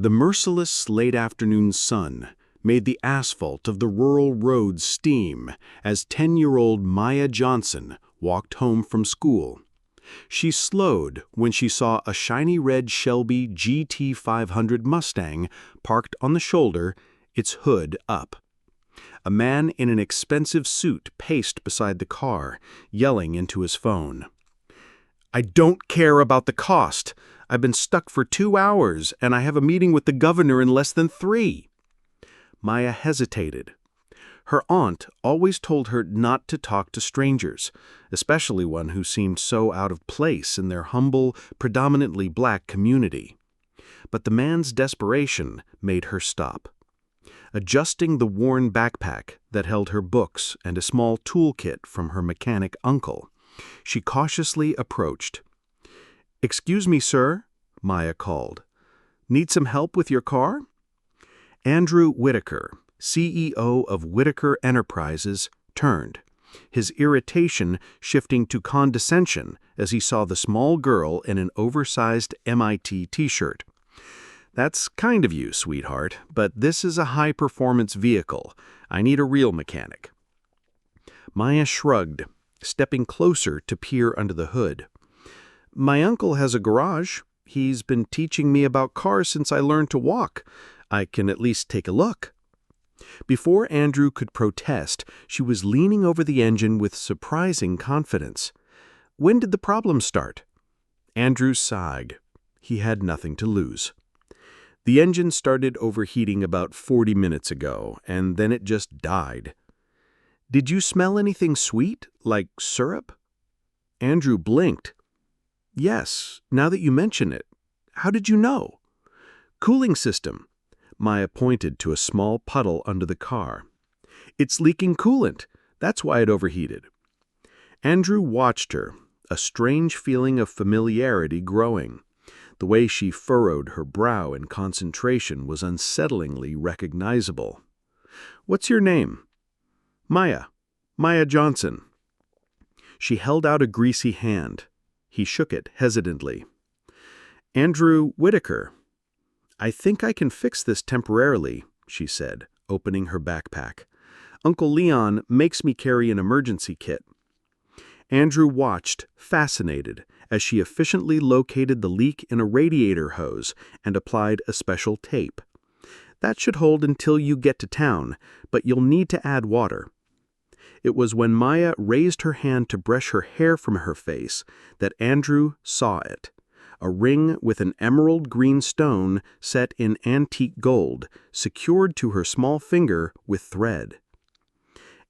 The merciless late afternoon sun made the asphalt of the rural roads steam as 10-year-old Maya Johnson walked home from school. She slowed when she saw a shiny red Shelby GT500 Mustang parked on the shoulder, its hood up. A man in an expensive suit paced beside the car, yelling into his phone. "I don't care about the cost. I've been stuck for 2 hours, and I have a meeting with the governor in less than 3. Maya hesitated. Her aunt always told her not to talk to strangers, especially one who seemed so out of place in their humble, predominantly black community. But the man's desperation made her stop. Adjusting the worn backpack that held her books and a small toolkit from her mechanic uncle, she cautiously approached. "Excuse me, sir," Maya called. "Need some help with your car?" Andrew Whitaker, CEO of Whitaker Enterprises, turned, his irritation shifting to condescension as he saw the small girl in an oversized MIT t-shirt. "That's kind of you, sweetheart, but this is a high-performance vehicle. I need a real mechanic." Maya shrugged, stepping closer to peer under the hood. "My uncle has a garage. He's been teaching me about cars since I learned to walk. I can at least take a look." Before Andrew could protest, she was leaning over the engine with surprising confidence. "When did the problem start?" Andrew sighed. He had nothing to lose. "The engine started overheating about 40 minutes ago, and then it just died." "Did you smell anything sweet, like syrup?" Andrew blinked. "Yes, now that you mention it. How did you know?" "Cooling system." Maya pointed to a small puddle under the car. "It's leaking coolant. That's why it overheated." Andrew watched her, a strange feeling of familiarity growing. The way she furrowed her brow in concentration was unsettlingly recognizable. "What's your name?" "Maya. Maya Johnson." She held out a greasy hand. He shook it hesitantly. "Andrew Whitaker." "I think I can fix this temporarily," she said, opening her backpack. "Uncle Leon makes me carry an emergency kit." Andrew watched, fascinated, as she efficiently located the leak in a radiator hose and applied a special tape. "That should hold until you get to town, but you'll need to add water." It was when Maya raised her hand to brush her hair from her face that Andrew saw it. A ring with an emerald green stone set in antique gold, secured to her small finger with thread.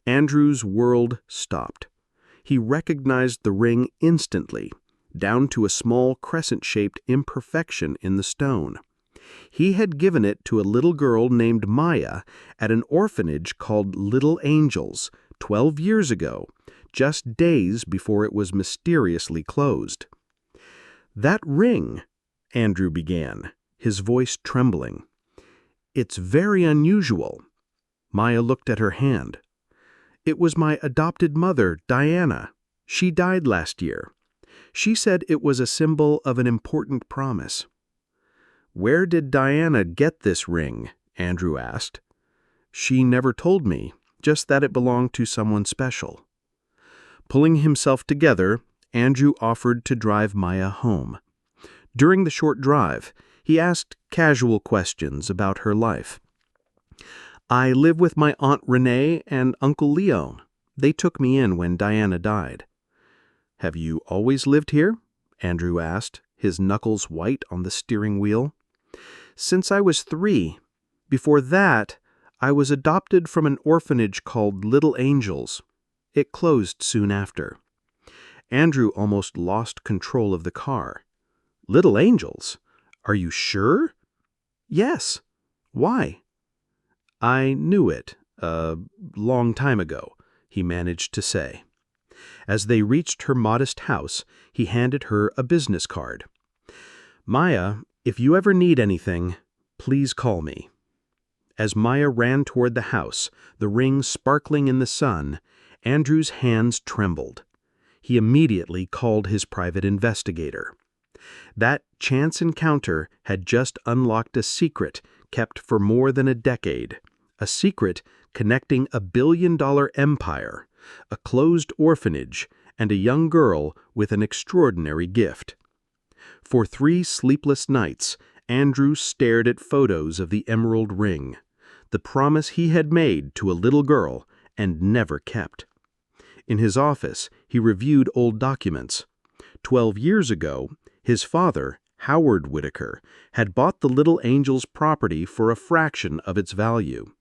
Andrew's world stopped. He recognized the ring instantly, down to a small crescent-shaped imperfection in the stone. He had given it to a little girl named Maya at an orphanage called Little Angels 12 years ago, just days before it was mysteriously closed. "That ring," Andrew began, his voice trembling. "It's very unusual." Maya looked at her hand. "It was my adopted mother, Diana. She died last year. She said it was a symbol of an important promise." "Where did Diana get this ring?" Andrew asked. "She never told me, just that it belonged to someone special." Pulling himself together, Andrew offered to drive Maya home. During the short drive, he asked casual questions about her life. "I live with my Aunt Renee and Uncle Leo. They took me in when Diana died." "Have you always lived here?" Andrew asked, his knuckles white on the steering wheel. "Since I was 3. Before that, I was adopted from an orphanage called Little Angels. It closed soon after." Andrew almost lost control of the car. "Little Angels? Are you sure?" "Yes. Why?" "I knew it a long time ago," he managed to say. As they reached her modest house, he handed her a business card. "Maya, if you ever need anything, please call me." As Maya ran toward the house, the ring sparkling in the sun, Andrew's hands trembled. He immediately called his private investigator. That chance encounter had just unlocked a secret kept for more than a decade, a secret connecting a billion-dollar empire, a closed orphanage, and a young girl with an extraordinary gift. For 3 sleepless nights, Andrew stared at photos of the emerald ring, the promise he had made to a little girl and never kept. In his office, he reviewed old documents. 12 years ago, his father, Howard Whitaker, had bought the Little Angel's property for a fraction of its value.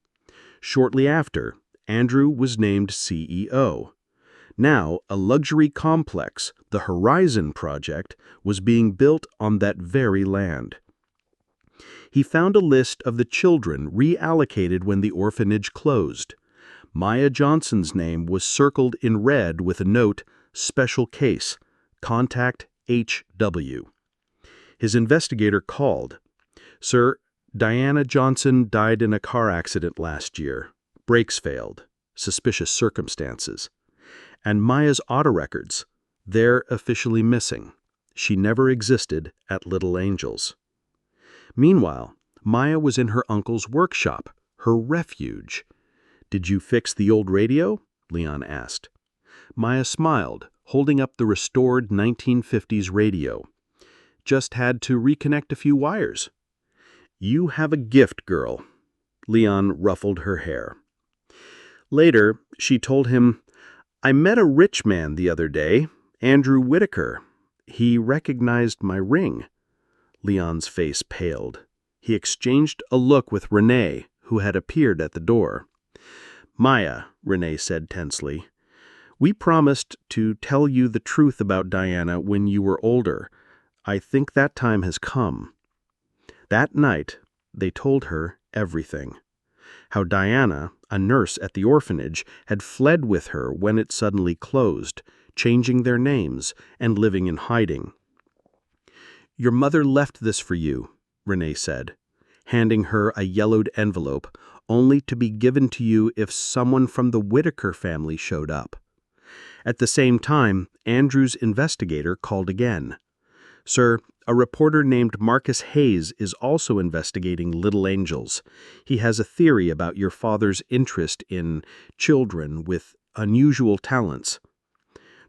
Shortly after, Andrew was named CEO. Now, a luxury complex, the Horizon Project, was being built on that very land. He found a list of the children reallocated when the orphanage closed. Maya Johnson's name was circled in red with a note, "Special case. Contact H.W." His investigator called. "Sir, Diana Johnson died in a car accident last year. Brakes failed. Suspicious circumstances. And Maya's auto records, they're officially missing. She never existed at Little Angel's." Meanwhile, Maya was in her uncle's workshop, her refuge. "Did you fix the old radio?" Leon asked. Maya smiled, holding up the restored 1950s radio. "Just had to reconnect a few wires." "You have a gift, girl." Leon ruffled her hair. Later, she told him, "I met a rich man the other day, Andrew Whitaker. He recognized my ring." Leon's face paled. He exchanged a look with Renee, who had appeared at the door. "Maya," Renee said tensely, "we promised to tell you the truth about Diana when you were older. I think that time has come." That night, they told her everything. How Diana, a nurse at the orphanage, had fled with her when it suddenly closed, changing their names and living in hiding. "Your mother left this for you," Renee said, handing her a yellowed envelope, only to be given to you if someone from the Whitaker family showed up. At the same time, Andrew's investigator called again. "Sir, a reporter named Marcus Hayes is also investigating Little Angels. He has a theory about your father's interest in children with unusual talents."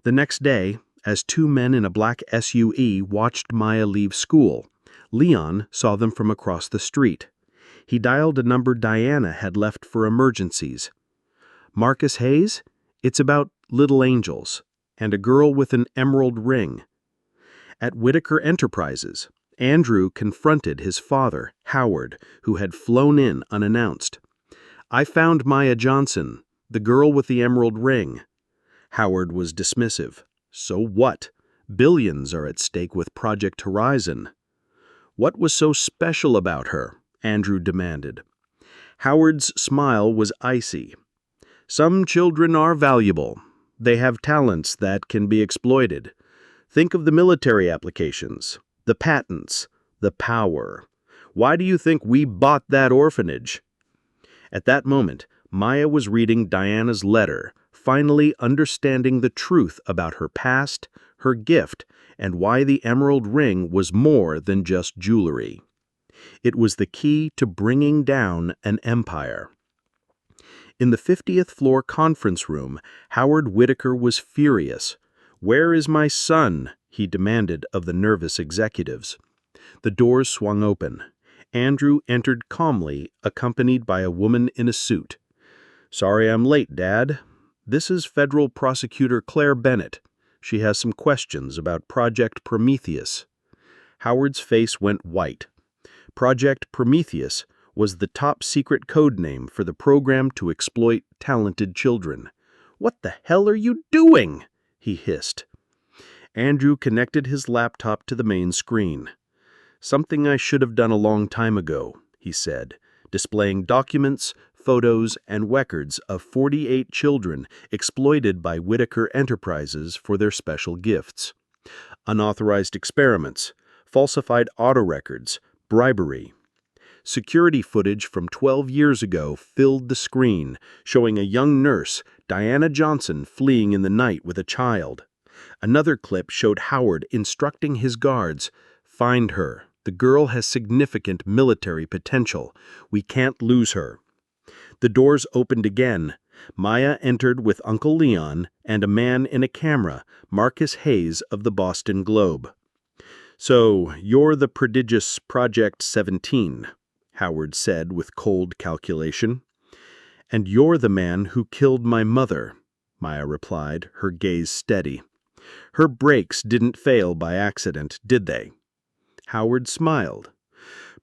The next day, as 2 men in a black SUV watched Maya leave school, Leon saw them from across the street. He dialed a number Diana had left for emergencies. "Marcus Hayes? It's about Little Angels and a girl with an emerald ring." At Whitaker Enterprises, Andrew confronted his father, Howard, who had flown in unannounced. "I found Maya Johnson, the girl with the emerald ring." Howard was dismissive. "So what? Billions are at stake with Project Horizon." "What was so special about her?" Andrew demanded. Howard's smile was icy. "Some children are valuable. They have talents that can be exploited. Think of the military applications, the patents, the power. Why do you think we bought that orphanage?" At that moment, Maya was reading Diana's letter, finally understanding the truth about her past, her gift, and why the emerald ring was more than just jewelry. It was the key to bringing down an empire. In the 50th floor conference room, Howard Whitaker was furious. "Where is my son?" he demanded of the nervous executives. The doors swung open. Andrew entered calmly, accompanied by a woman in a suit. "Sorry I'm late, Dad. This is Federal Prosecutor Claire Bennett. She has some questions about Project Prometheus." Howard's face went white. Project Prometheus was the top-secret code name for the program to exploit talented children. "What the hell are you doing?" he hissed. Andrew connected his laptop to the main screen. "Something I should have done a long time ago," he said, displaying documents, photos, and records of 48 children exploited by Whitaker Enterprises for their special gifts. Unauthorized experiments, falsified auto records, bribery. Security footage from 12 years ago filled the screen, showing a young nurse, Diana Johnson, fleeing in the night with a child. Another clip showed Howard instructing his guards, "Find her. The girl has significant military potential. We can't lose her." The doors opened again. Maya entered with Uncle Leon and a man in a camera, Marcus Hayes of the Boston Globe. "So, you're the prodigious Project 17, Howard said with cold calculation. "And you're the man who killed my mother," Maya replied, her gaze steady. "Her brakes didn't fail by accident, did they?" Howard smiled.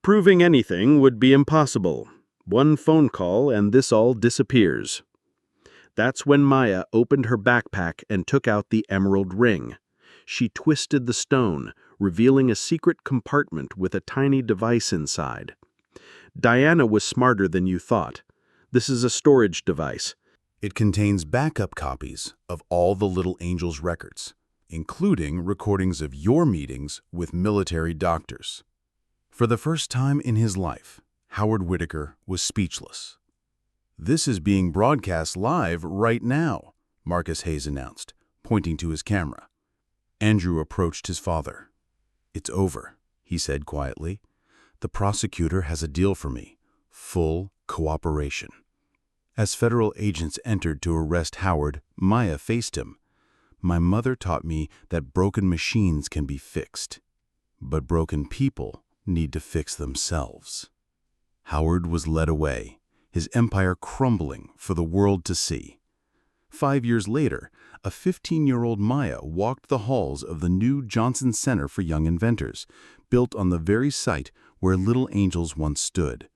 "Proving anything would be impossible. One phone call and this all disappears." That's when Maya opened her backpack and took out the emerald ring. She twisted the stone, revealing a secret compartment with a tiny device inside. "Diana was smarter than you thought. This is a storage device. It contains backup copies of all the Little Angel's records, including recordings of your meetings with military doctors." For the first time in his life, Howard Whitaker was speechless. "This is being broadcast live right now," Marcus Hayes announced, pointing to his camera. Andrew approached his father. "It's over," he said quietly. "The prosecutor has a deal for me. Full cooperation." As federal agents entered to arrest Howard, Maya faced him. "My mother taught me that broken machines can be fixed, but broken people need to fix themselves." Howard was led away, his empire crumbling for the world to see. 5 years later, a 15-year-old Maya walked the halls of the new Johnson Center for Young Inventors, built on the very site where Little Angels once stood.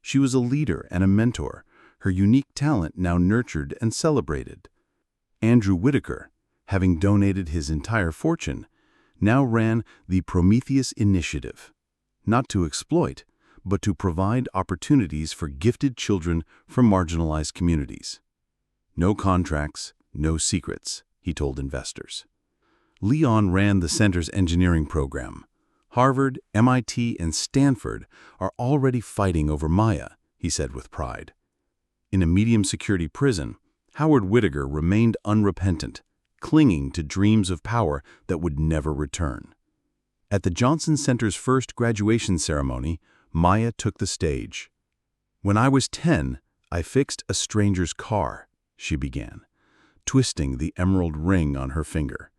She was a leader and a mentor, her unique talent now nurtured and celebrated. Andrew Whitaker, having donated his entire fortune, now ran the Prometheus Initiative, not to exploit, but to provide opportunities for gifted children from marginalized communities. "No contracts, no secrets," he told investors. Leon ran the center's engineering program. "Harvard, MIT, and Stanford are already fighting over Maya," he said with pride. In a medium-security prison, Howard Whitaker remained unrepentant, clinging to dreams of power that would never return. At the Johnson Center's first graduation ceremony, Maya took the stage. "When I was 10, I fixed a stranger's car," she began, twisting the emerald ring on her finger.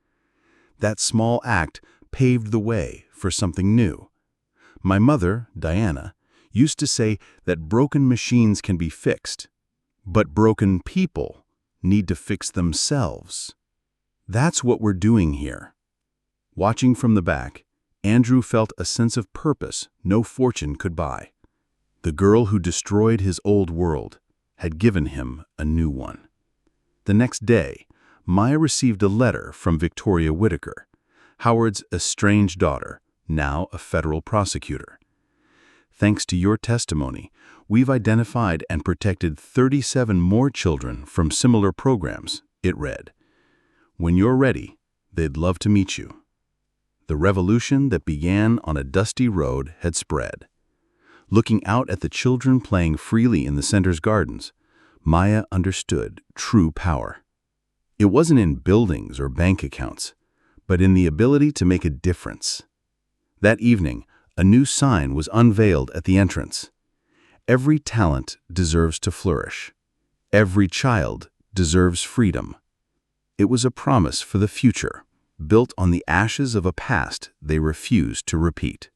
"That small act paved the way for something new. My mother, Diana, used to say that broken machines can be fixed, but broken people need to fix themselves. That's what we're doing here." Watching from the back, Andrew felt a sense of purpose no fortune could buy. The girl who destroyed his old world had given him a new one. The next day, Maya received a letter from Victoria Whitaker, Howard's estranged daughter, now a federal prosecutor. "Thanks to your testimony, we've identified and protected 37 more children from similar programs," it read. "When you're ready, they'd love to meet you." The revolution that began on a dusty road had spread. Looking out at the children playing freely in the center's gardens, Maya understood true power. It wasn't in buildings or bank accounts, but in the ability to make a difference. That evening, a new sign was unveiled at the entrance. "Every talent deserves to flourish. Every child deserves freedom." It was a promise for the future, built on the ashes of a past they refused to repeat.